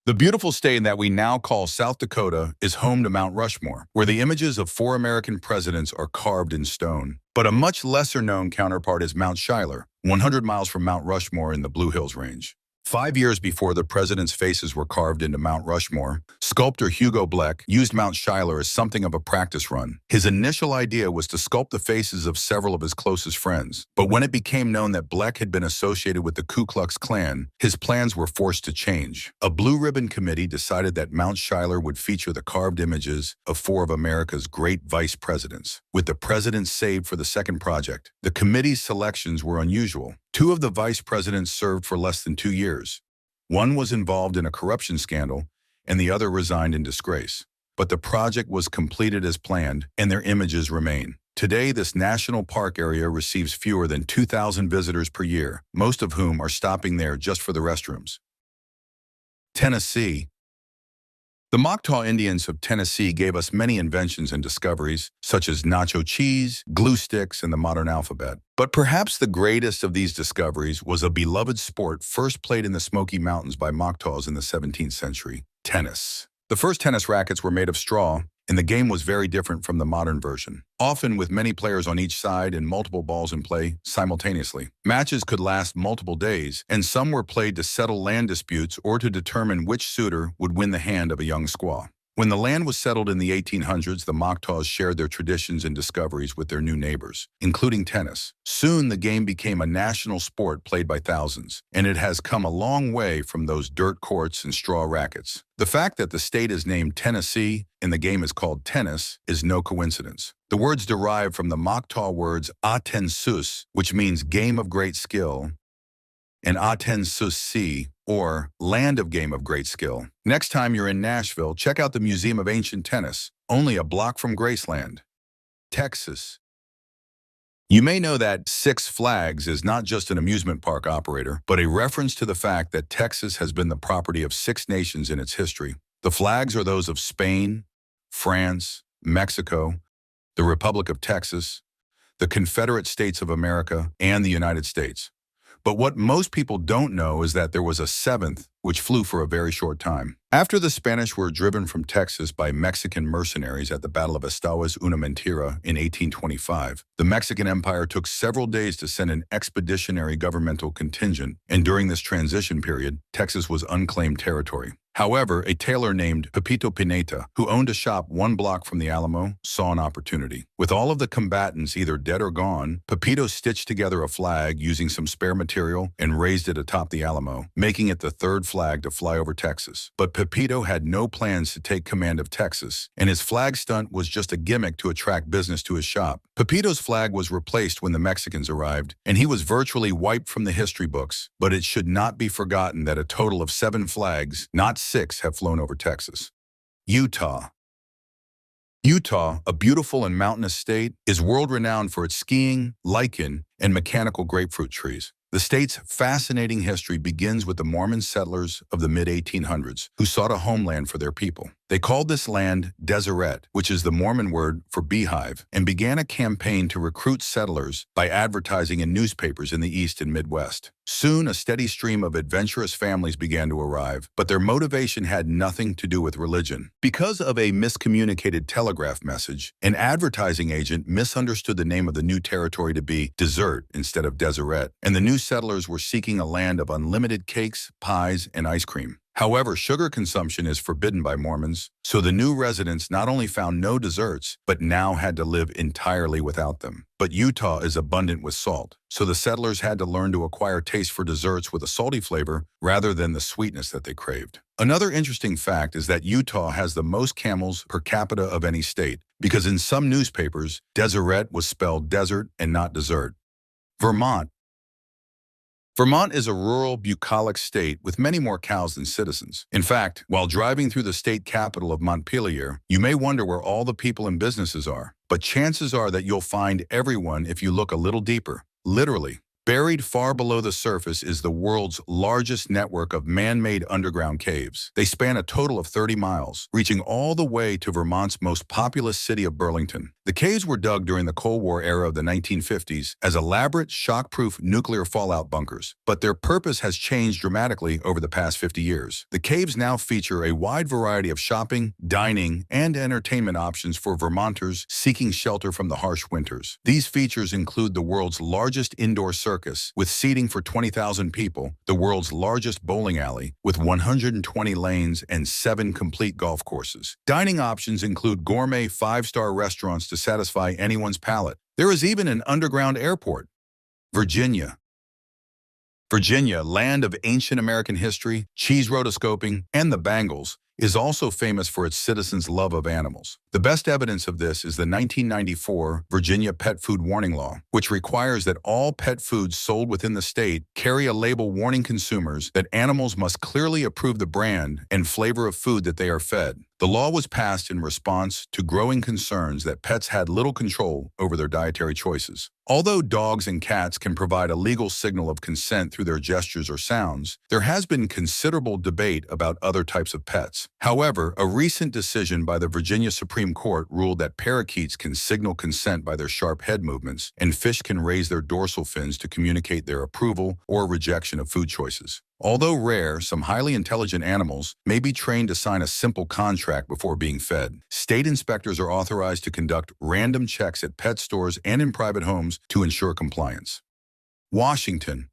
The beautiful state that we now call South Dakota is home to Mount Rushmore, where the images of 4 American presidents are carved in stone. But a much lesser-known counterpart is Mount Schuyler, 100 miles from Mount Rushmore in the Blue Hills Range. 5 years before the presidents' faces were carved into Mount Rushmore, sculptor Hugo Bleck used Mount Schuyler as something of a practice run. His initial idea was to sculpt the faces of several of his closest friends, but when it became known that Bleck had been associated with the Ku Klux Klan, his plans were forced to change. A Blue Ribbon Committee decided that Mount Schuyler would feature the carved images of 4 of America's great vice presidents. With the presidents saved for the second project, the committee's selections were unusual. 2 of the vice presidents served for less than 2 years. One was involved in a corruption scandal, and the other resigned in disgrace. But the project was completed as planned, and their images remain. Today, this national park area receives fewer than 2,000 visitors per year, most of whom are stopping there just for the restrooms. Tennessee. The Choctaw Indians of Tennessee gave us many inventions and discoveries, such as nacho cheese, glue sticks, and the modern alphabet. But perhaps the greatest of these discoveries was a beloved sport first played in the Smoky Mountains by Choctaws in the 17th century: tennis. The first tennis rackets were made of straw, and the game was very different from the modern version, often with many players on each side and multiple balls in play simultaneously. Matches could last multiple days, and some were played to settle land disputes or to determine which suitor would win the hand of a young squaw. When the land was settled in the 1800s, the Choctaws shared their traditions and discoveries with their new neighbors, including tennis. Soon, the game became a national sport played by thousands, and it has come a long way from those dirt courts and straw rackets. The fact that the state is named Tennessee and the game is called tennis is no coincidence. The words derive from the Choctaw words Atensus, which means game of great skill, and Atensusi, or land of game of great skill. Next time you're in Nashville, check out the Museum of Ancient Tennis, only a block from Graceland. Texas. You may know that Six Flags is not just an amusement park operator, but a reference to the fact that Texas has been the property of 6 nations in its history. The flags are those of Spain, France, Mexico, the Republic of Texas, the Confederate States of America, and the United States. But what most people don't know is that there was a 7th, which flew for a very short time. After the Spanish were driven from Texas by Mexican mercenaries at the Battle of Estados Una Mentira in 1825, the Mexican Empire took several days to send an expeditionary governmental contingent, and during this transition period, Texas was unclaimed territory. However, a tailor named Pepito Pineta, who owned a shop 1 block from the Alamo, saw an opportunity. With all of the combatants either dead or gone, Pepito stitched together a flag using some spare material and raised it atop the Alamo, making it the 3rd flag to fly over Texas. But Pepito had no plans to take command of Texas, and his flag stunt was just a gimmick to attract business to his shop. Pepito's flag was replaced when the Mexicans arrived, and he was virtually wiped from the history books. But it should not be forgotten that a total of 7 flags, not 6, have flown over Texas. Utah. Utah, a beautiful and mountainous state, is world-renowned for its skiing, lichen, and mechanical grapefruit trees. The state's fascinating history begins with the Mormon settlers of the mid-1800s, who sought a homeland for their people. They called this land Deseret, which is the Mormon word for beehive, and began a campaign to recruit settlers by advertising in newspapers in the East and Midwest. Soon, a steady stream of adventurous families began to arrive, but their motivation had nothing to do with religion. Because of a miscommunicated telegraph message, an advertising agent misunderstood the name of the new territory to be Desert instead of Deseret, and the new settlers were seeking a land of unlimited cakes, pies, and ice cream. However, sugar consumption is forbidden by Mormons, so the new residents not only found no desserts, but now had to live entirely without them. But Utah is abundant with salt, so the settlers had to learn to acquire taste for desserts with a salty flavor rather than the sweetness that they craved. Another interesting fact is that Utah has the most camels per capita of any state, because in some newspapers, Deseret was spelled desert and not dessert. Vermont. Vermont is a rural, bucolic state with many more cows than citizens. In fact, while driving through the state capital of Montpelier, you may wonder where all the people and businesses are. But chances are that you'll find everyone if you look a little deeper. Literally. Buried far below the surface is the world's largest network of man-made underground caves. They span a total of 30 miles, reaching all the way to Vermont's most populous city of Burlington. The caves were dug during the Cold War era of the 1950s as elaborate, shock-proof nuclear fallout bunkers, but their purpose has changed dramatically over the past 50 years. The caves now feature a wide variety of shopping, dining, and entertainment options for Vermonters seeking shelter from the harsh winters. These features include the world's largest indoor circus with seating for 20,000 people, the world's largest bowling alley with 120 lanes and 7 complete golf courses. Dining options include gourmet 5-star restaurants to satisfy anyone's palate. There is even an underground airport. Virginia. Virginia, land of ancient American history, cheese rotoscoping, and the Bangles, is also famous for its citizens' love of animals. The best evidence of this is the 1994 Virginia Pet Food Warning Law, which requires that all pet foods sold within the state carry a label warning consumers that animals must clearly approve the brand and flavor of food that they are fed. The law was passed in response to growing concerns that pets had little control over their dietary choices. Although dogs and cats can provide a legal signal of consent through their gestures or sounds, there has been considerable debate about other types of pets. However, a recent decision by the Virginia Supreme Court ruled that parakeets can signal consent by their sharp head movements, and fish can raise their dorsal fins to communicate their approval or rejection of food choices. Although rare, some highly intelligent animals may be trained to sign a simple contract before being fed. State inspectors are authorized to conduct random checks at pet stores and in private homes to ensure compliance. Washington.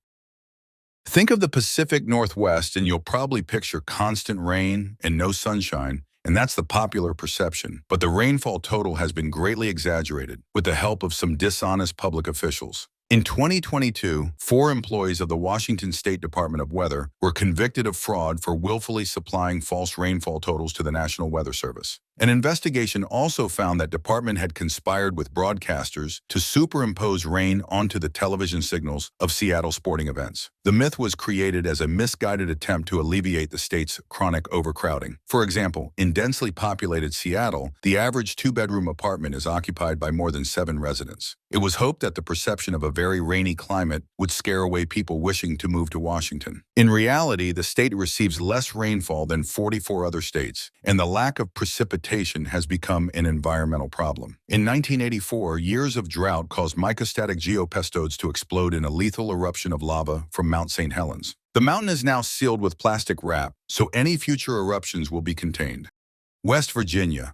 Think of the Pacific Northwest and you'll probably picture constant rain and no sunshine, and that's the popular perception. But the rainfall total has been greatly exaggerated with the help of some dishonest public officials. In 2022, 4 employees of the Washington State Department of Weather were convicted of fraud for willfully supplying false rainfall totals to the National Weather Service. An investigation also found that department had conspired with broadcasters to superimpose rain onto the television signals of Seattle sporting events. The myth was created as a misguided attempt to alleviate the state's chronic overcrowding. For example, in densely populated Seattle, the average 2-bedroom apartment is occupied by more than 7 residents. It was hoped that the perception of a very rainy climate would scare away people wishing to move to Washington. In reality, the state receives less rainfall than 44 other states, and the lack of precipitation has become an environmental problem. In 1984, years of drought caused microstatic geopestodes to explode in a lethal eruption of lava from Mount St. Helens. The mountain is now sealed with plastic wrap, so any future eruptions will be contained. West Virginia.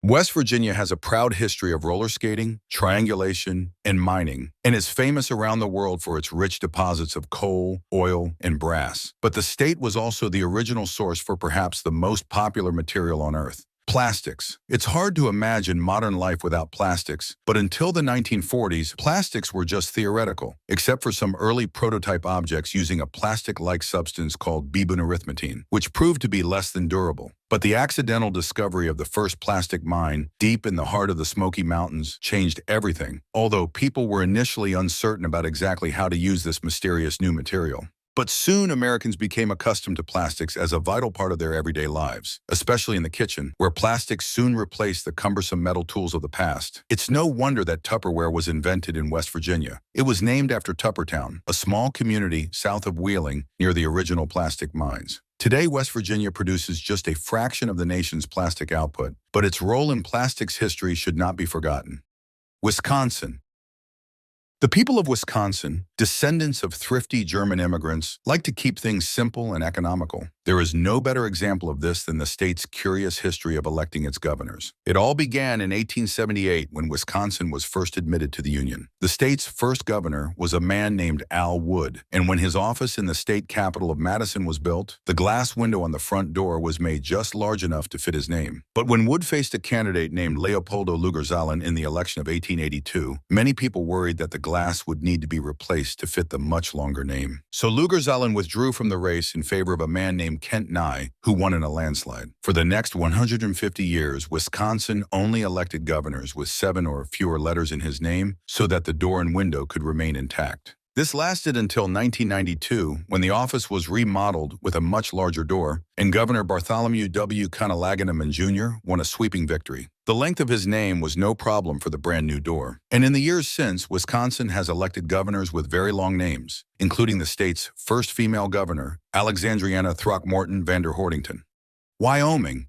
West Virginia has a proud history of roller skating, triangulation, and mining, and is famous around the world for its rich deposits of coal, oil, and brass. But the state was also the original source for perhaps the most popular material on Earth: plastics. It's hard to imagine modern life without plastics, but until the 1940s, plastics were just theoretical, except for some early prototype objects using a plastic-like substance called buprenorphine, which proved to be less than durable. But the accidental discovery of the first plastic mine, deep in the heart of the Smoky Mountains, changed everything, although people were initially uncertain about exactly how to use this mysterious new material. But soon Americans became accustomed to plastics as a vital part of their everyday lives, especially in the kitchen, where plastics soon replaced the cumbersome metal tools of the past. It's no wonder that Tupperware was invented in West Virginia. It was named after Tuppertown, a small community south of Wheeling near the original plastic mines. Today, West Virginia produces just a fraction of the nation's plastic output, but its role in plastics history should not be forgotten. Wisconsin. The people of Wisconsin, descendants of thrifty German immigrants, like to keep things simple and economical. There is no better example of this than the state's curious history of electing its governors. It all began in 1878 when Wisconsin was first admitted to the Union. The state's first governor was a man named Al Wood, and when his office in the state capital of Madison was built, the glass window on the front door was made just large enough to fit his name. But when Wood faced a candidate named Leopoldo Lugerzahlen in the election of 1882, many people worried that the glass would need to be replaced to fit the much longer name. So Lugerzahlen withdrew from the race in favor of a man named Kent Nye, who won in a landslide. For the next 150 years, Wisconsin only elected governors with 7 or fewer letters in his name so that the door and window could remain intact. This lasted until 1992, when the office was remodeled with a much larger door, and Governor Bartholomew W. Cunningham Jr. won a sweeping victory. The length of his name was no problem for the brand new door. And in the years since, Wisconsin has elected governors with very long names, including the state's first female governor, Alexandriana Throckmorton Vander Hortington. Wyoming.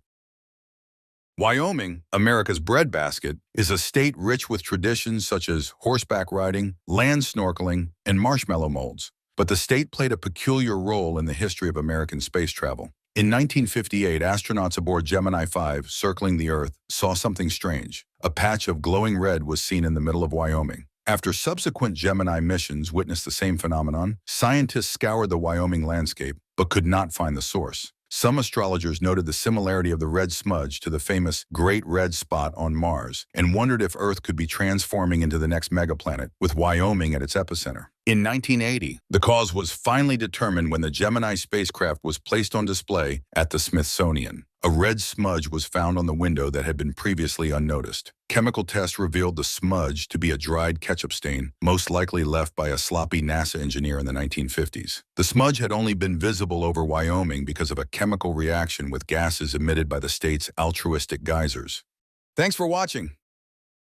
Wyoming, America's breadbasket, is a state rich with traditions such as horseback riding, land snorkeling, and marshmallow molds. But the state played a peculiar role in the history of American space travel. In 1958, astronauts aboard Gemini 5 circling the Earth saw something strange. A patch of glowing red was seen in the middle of Wyoming. After subsequent Gemini missions witnessed the same phenomenon, scientists scoured the Wyoming landscape but could not find the source. Some astrologers noted the similarity of the red smudge to the famous Great Red Spot on Mars and wondered if Earth could be transforming into the next megaplanet, with Wyoming at its epicenter. In 1980, the cause was finally determined when the Gemini spacecraft was placed on display at the Smithsonian. A red smudge was found on the window that had been previously unnoticed. Chemical tests revealed the smudge to be a dried ketchup stain, most likely left by a sloppy NASA engineer in the 1950s. The smudge had only been visible over Wyoming because of a chemical reaction with gases emitted by the state's altruistic geysers. Thanks for watching.